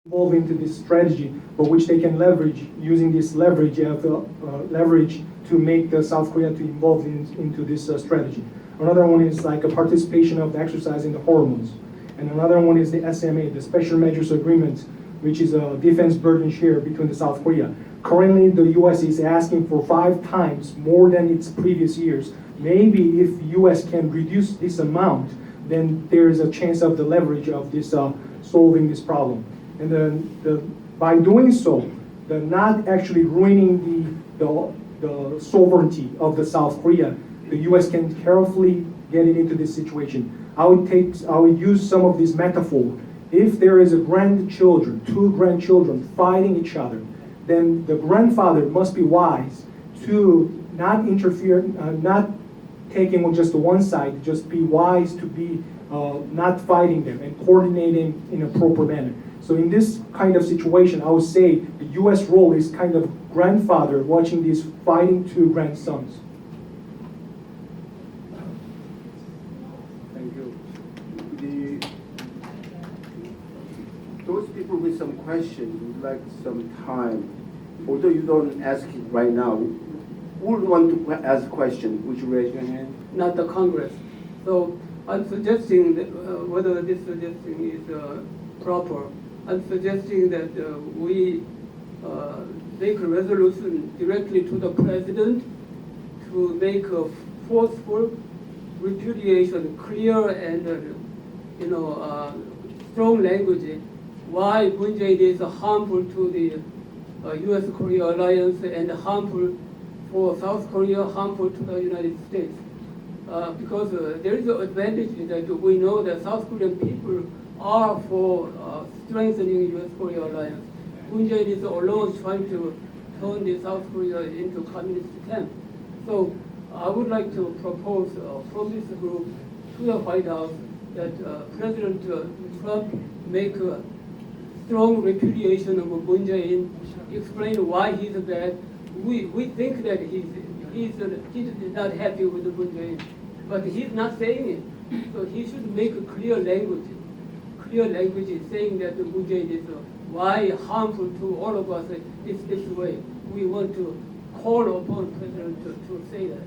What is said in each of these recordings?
involved into this strategy, but which they can leverage using this leverage to make South Korea to involve into this strategy. Another one is like a participation of the exercise in the hormones, and another one is the SMA, the Special Measures Agreement, which is a defense burden share between the South Korea. Currently, the U.S. is asking for 5 times more than its previous years. Maybe if U.S. can reduce this amount, then there is a chance of the leverage of this solving this problem. And then by doing so, they're not actually ruining the sovereignty of the South Korea. The U.S. can carefully get it into this situation. I would use some of this metaphor. If there is a grandchildren, 2 grandchildren fighting each other, then the grandfather must be wise to not interfere, not taking on just one side, just be wise to be not fighting them and coordinating in a proper manner. So in this kind of situation, I would say the U.S. role is kind of grandfather watching these fighting 2 grandsons. Thank you. Those people with some questions would like some time. Although you don't ask it right now, who would want to ask a question? Would you raise your hand? Not the Congress. So I'm suggesting that, whether this suggestion is proper, I'm suggesting that we make a resolution directly to the President to make a forceful repudiation, clear and strong language why Moon Jae-in is harmful to the U.S.-Korea alliance and harmful for South Korea, harmful to the United States. Because there is an advantage that we know that South Korean people are for strengthening U.S.-Korea alliance. Moon Jae-in is alone trying to turn the South Korea into communist camp. So I would like to propose from this group to the White House that President Trump make a strong repudiation of Moon Jae-in, explain why he's bad. We think that he's not happy with Moon Jae-in, but he's not saying it. So he should make a clear language saying that Moon Jae-in is why harmful to all of us this way. We want to call upon President to say that.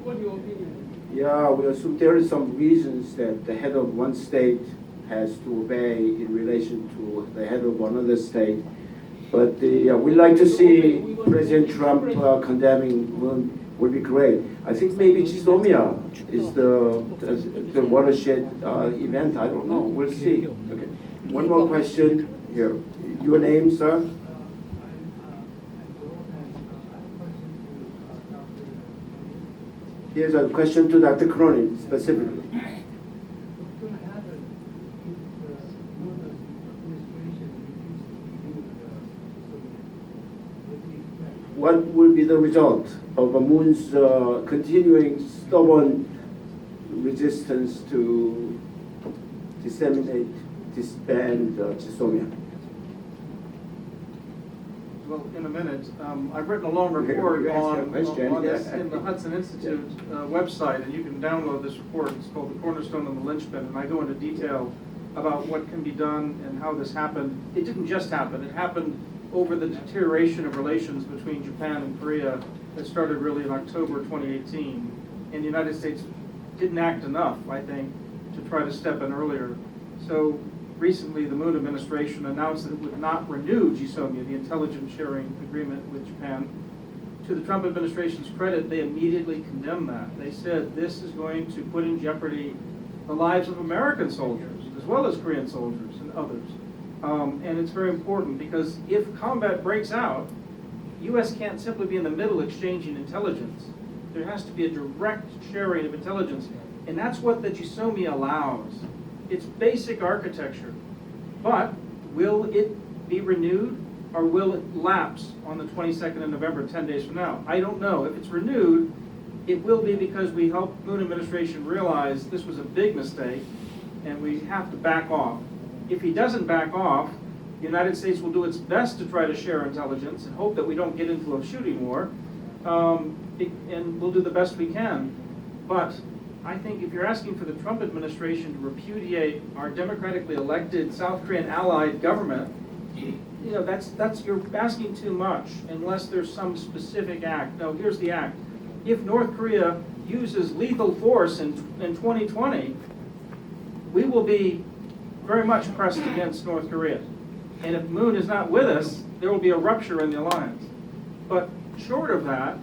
What's your opinion? Yeah, we assume there are some reasons that the head of one state has to obey in relation to the head of another state. But we'd like to see President Trump condemning Moon would be great. I think maybe Jisomia is the watershed event. I don't know. We'll see. Okay. One more question here. Your name, sir? Here's a question to Dr. Cronin specifically. What will be the result of Moon's continuing stubborn resistance to disband Jisomia? Well, in a minute. I've written a long report on this in the Hudson Institute website, and you can download this report. It's called The Cornerstone and the Linchpin, and I go into detail about what can be done and how this happened. It didn't just happen. It happened over the deterioration of relations between Japan and Korea that started really in October 2018. And the United States didn't act enough, I think, to try to step in earlier. So recently, the Moon administration announced that it would not renew GSOMIA, the intelligence sharing agreement with Japan. To the Trump administration's credit, they immediately condemned that. They said this is going to put in jeopardy the lives of American soldiers, as well as Korean soldiers and others. And it's very important because if combat breaks out, U.S. can't simply be in the middle exchanging intelligence. There has to be a direct sharing of intelligence, and that's what the GSOMIA allows. It's basic architecture. But will it be renewed or will it lapse on the 22nd of November, 10 days from now? I don't know. If it's renewed, it will be because we helped Moon administration realize this was a big mistake and we have to back off. If he doesn't back off, the United States will do its best to try to share intelligence and hope that we don't get into a shooting war, and we'll do the best we can. But I think if you're asking for the Trump administration to repudiate our democratically elected South Korean allied government, you know, that's you're asking too much unless there's some specific act. No, here's the act. If North Korea uses lethal force in 2020, we will be very much pressed against North Korea. And if Moon is not with us, there will be a rupture in the alliance. But short of that,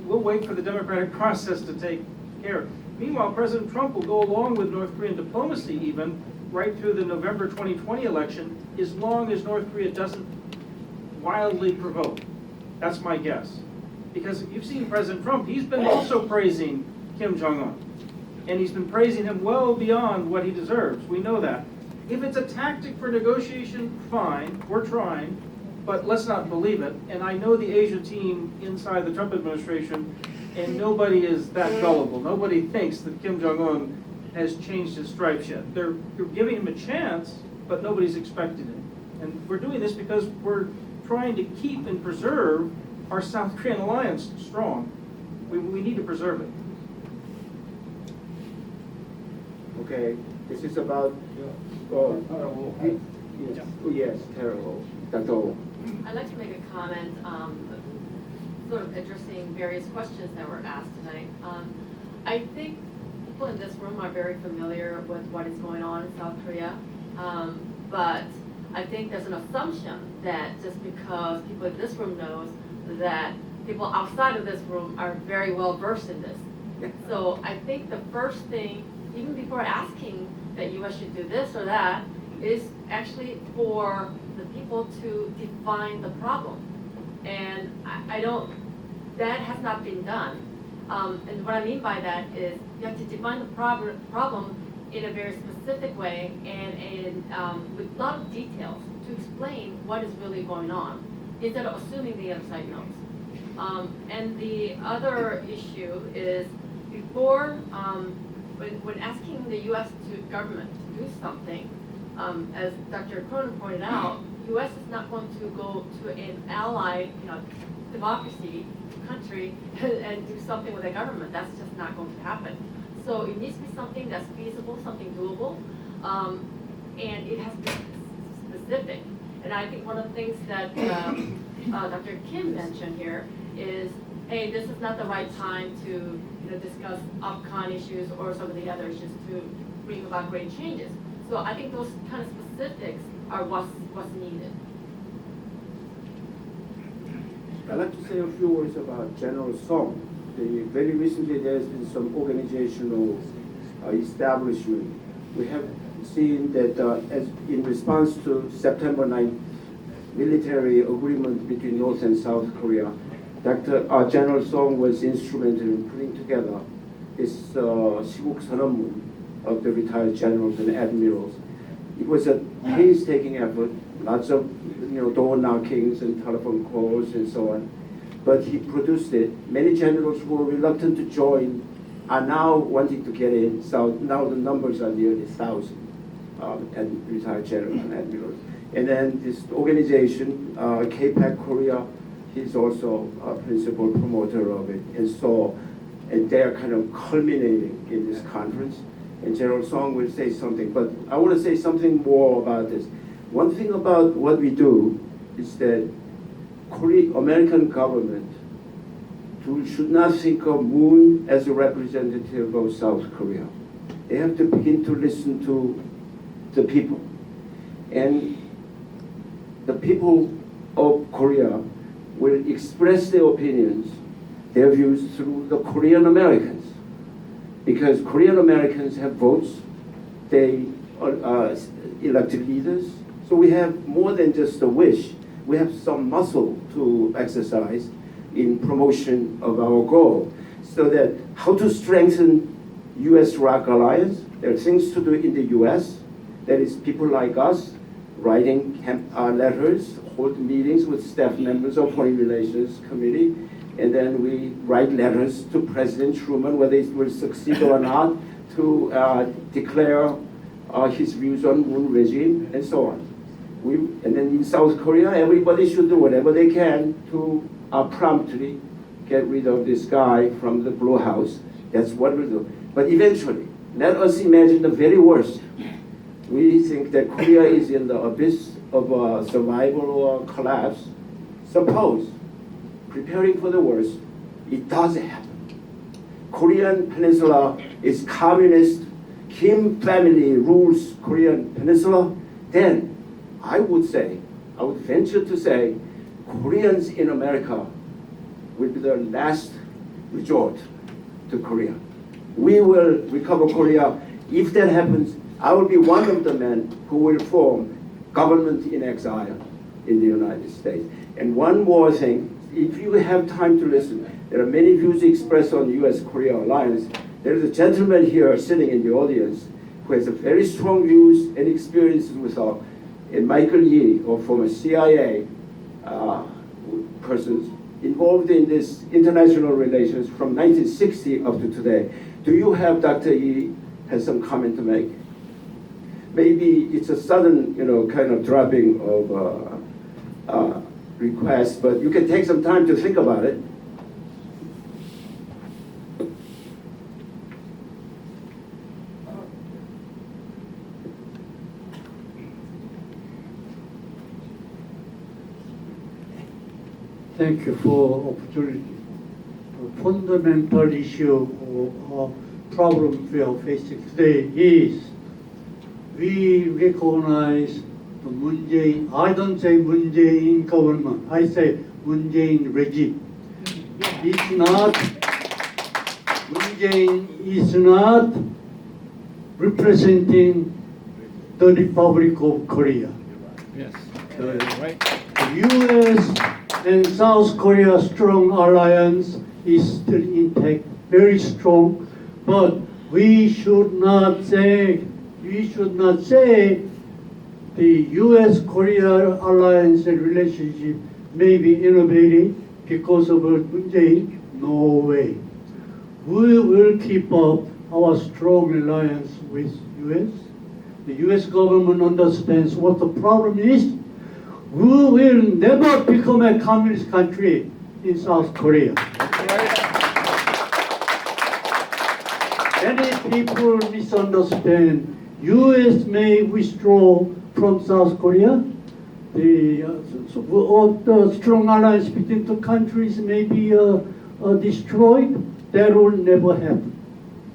we'll wait for the democratic process to take care. Meanwhile, President Trump will go along with North Korean diplomacy even right through the November 2020 election, as long as North Korea doesn't wildly provoke. That's my guess. Because you've seen President Trump, he's been also praising Kim Jong-un. And he's been praising him well beyond what he deserves. We know that. If it's a tactic for negotiation, fine, we're trying, but let's not believe it. And I know the Asia team inside the Trump administration, and nobody is that gullible. Nobody thinks that Kim Jong-un has changed his stripes yet. They're giving him a chance, but nobody's expecting it. And we're doing this because we're trying to keep and preserve our South Korean alliance strong. We need to preserve it. Okay, this is about, yes, terrible. Dr. O. I'd like to make a comment, sort of addressing various questions that were asked tonight. I think people in this room are very familiar with what is going on in South Korea, but I think there's an assumption that just because people in this room knows that people outside of this room are very well versed in this. So I think the first thing, even before asking that U.S. should do this or that, is actually for the people to define the problem. And I don't, that has not been done. And what I mean by that is you have to define the problem in a very specific way and with a lot of details to explain what is really going on, instead of assuming the other side knows. And the other issue is before, when asking the U.S. government to do something, as Dr. Cronin pointed out, U.S. is not going to go to an allied, democracy country and do something with the government. That's just not going to happen. So it needs to be something that's feasible, something doable, and it has to be specific. And I think one of the things that Dr. Kim mentioned here is, hey, this is not the right time to discuss OPCON issues or some of the other issues to bring about great changes. So I think those kind of specifics are what's needed. I'd like to say a few words about General Song. Very recently there's been some organizational establishment. We have seen that as in response to September 9th military agreement between North and South Korea, General Song was instrumental in putting together this 시국 선언문 of the retired generals and admirals. It was a painstaking effort, lots of door knockings and telephone calls and so on. But he produced it. Many generals who were reluctant to join are now wanting to get in. So now the numbers are nearly 1,000 and retired generals and admirals. And then this organization, KPAC Korea, he's also a principal promoter of it. And they are kind of culminating in this conference. And General Song will say something, but I want to say something more about this. One thing about what we do is that American government should not think of Moon as a representative of South Korea. They have to begin to listen to the people. And the people of Korea will express their opinions, their views through the Korean Americans. Because Korean Americans have votes, they elected leaders. So we have more than just a wish. We have some muscle to exercise in promotion of our goal. So that how to strengthen U.S.-ROC alliance, there are things to do in the U.S. That is people like us writing letters, hold meetings with staff members of Foreign Relations Committee, and then we write letters to President Truman, whether it will succeed or not, to declare his views on Moon regime, and so on. And then in South Korea, everybody should do whatever they can to promptly get rid of this guy from the Blue House That's what we'll do. But eventually, let us imagine the very worst. We think that Korea is in the abyss of survival or collapse. Suppose, preparing for the worst, it does happen. Korean Peninsula is communist. Kim family rules Korean Peninsula. Then I would venture to say, Koreans in America will be the last resort to Korea. We will recover Korea. If that happens, I will be one of the men who will form government in exile in the United States. And one more thing, if you have time to listen, there are many views expressed on U.S.-Korea alliance. There is a gentleman here sitting in the audience who has a very strong views and experiences with and Michael Yee, or former CIA persons involved in this international relations from 1960 up to today. Do you have, Dr. Yee, has some comment to make? Maybe it's a sudden, kind of dropping of request, but you can take some time to think about it. Thank you for opportunity. The fundamental issue or problem we are facing today is we recognize the Moon Jae-in. I don't say Moon Jae-in government. I say Moon Jae-in regime. It's not Moon Jae-in is not representing the Republic of Korea. Yes. The U.S. and South Korea strong alliance is still intact, very strong, but we should not say the U.S.-Korea alliance and relationship may be innovative because of Moon Jae-in. No way. We will keep up our strong alliance with U.S. The U.S. government understands what the problem is. We will never become a communist country in South Korea. Many people misunderstand. U.S. may withdraw from South Korea. The strong alliance between two countries may be destroyed. That will never happen.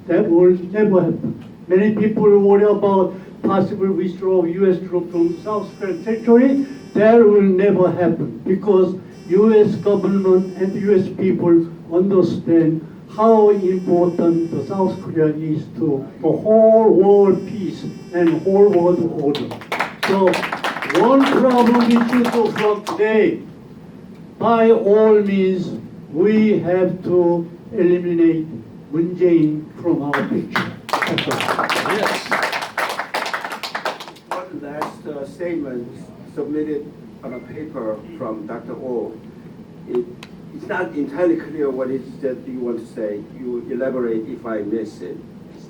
That will never happen. Many people worry about possible withdrawal of U.S. troops from South Korean territory. That will never happen because U.S. government and U.S. people understand how important the South Korea is to the whole world peace and whole world order. So one problem we should do from today, by all means, we have to eliminate Moon Jae-in from our picture. That's all. Yes. One last statement submitted on a paper from Dr. Oh. It's not entirely clear what it is that you want to say. You elaborate if I miss it.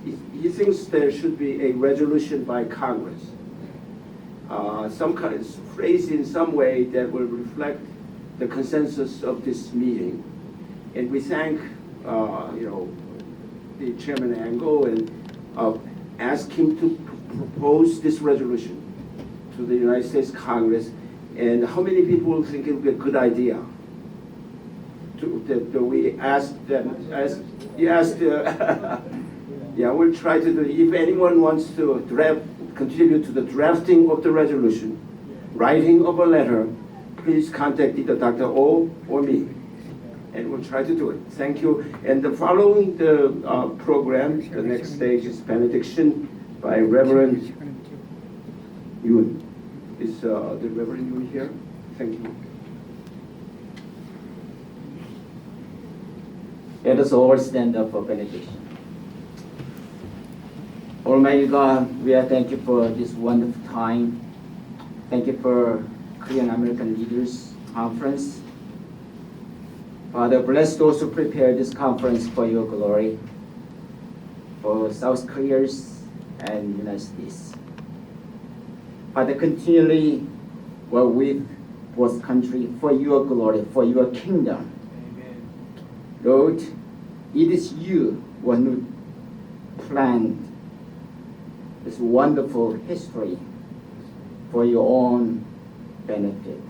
He thinks there should be a resolution by Congress, some kind of phrased in some way that will reflect the consensus of this meeting. And we thank, the Chairman Angle and ask him to propose this resolution to the United States Congress. And how many people think it would be a good idea? We ask them, yeah, we'll try to do it. If anyone wants to contribute to the drafting of the resolution, writing of a letter, please contact either Dr. O or me, and we'll try to do it. Thank you. And following the program, the next stage is benediction by Reverend Yoon. Is the Reverend Yoon here? Thank you. Let us all stand up for benediction. Almighty God, we are thank you for this wonderful time. Thank you for Korean American Leaders Conference. Father, bless those who prepare this conference for your glory, for South Koreans and United States. Father, continually work with both countries for your glory, for your kingdom. Lord, it is you one who planned this wonderful history for your own benefit.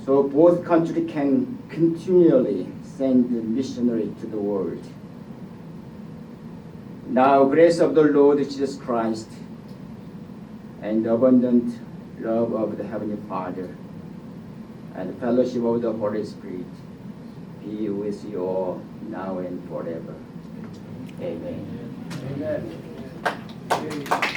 So both countries can continually send a missionary to the world. Now, grace of the Lord Jesus Christ and the abundant love of the Heavenly Father and the fellowship of the Holy Spirit be with you all now and forever. Amen. Amen.